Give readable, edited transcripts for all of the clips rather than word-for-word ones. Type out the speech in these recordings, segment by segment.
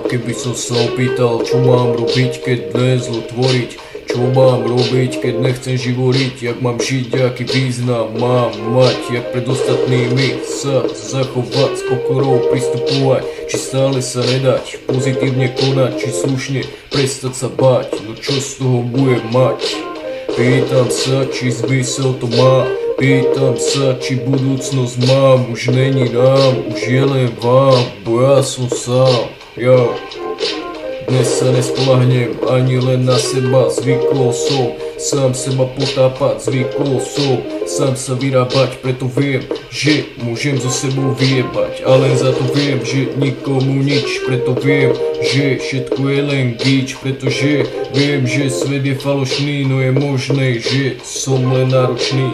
keby som sa opýtal, čo mám robiť, keď nezlo tvoriť. Čo mám robiť, keď nechcem živoriť, jak mám žiť, aký význam mám mať, jak pred ostatnými sa zachovať, s pokorou pristupovať, či stále sa nedať, pozitívne konať, či slušne prestať sa báť, no čo z toho budem mať? Pýtam sa, či zmysel to má, pýtam sa, či budúcnosť mám, už není nám, už je len vám, bo ja som sám, Dnes sa nespolahnem ani len na seba, zvykol som sám seba potápať, zvykol som sám sa vyrábať, preto viem, že môžem so sebou vyjebať, ale za to viem, že nikomu nič, preto viem, že všetko je len gíč, pretože viem, že svet je falošný, no je možné, že som len náročný.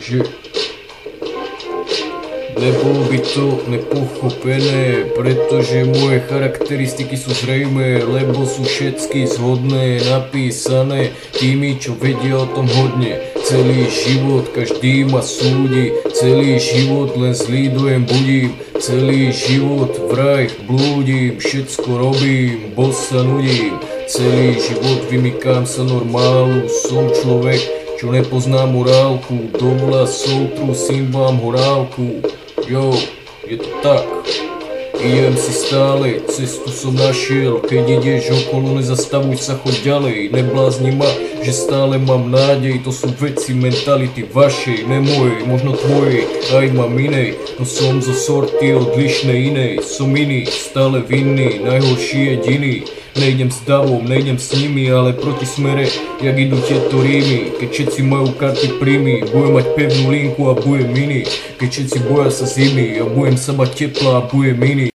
Takže nebolo by to nepochopené, pretože moje charakteristiky sú zrejmé, lebo sú všetky zhodné, napísané tými, čo vedia o tom hodne. Celý život každý ma súdi, celý život len zlý dojem budím, celý život vraj blúdim, všetko robím, bo sa nudím, celý život vymykám sa normálu, som človek, čo nepozná morálku, do vlasov trusím vám horálku. Je to tak, idem si stále, cestu som našiel, keď ideš okolo, nezastavuj sa, choď ďalej, neblázni ma, že stále mám nádej, to sú veci mentality vašej, ne mojej, možno tvojej, aj mám inej, no som zo sorty odlišnej inej, som iný, stále vinný, najhorší jediný. Nejdem s davom, nejdem s nimi, ale proti smere, jak idú tieto rímy. Keď všetci majú karty príjmy, budem mať pevnú linku a budem iný. Keď všetci boja sa zimy, ja budem sa mať teplá a budem iný.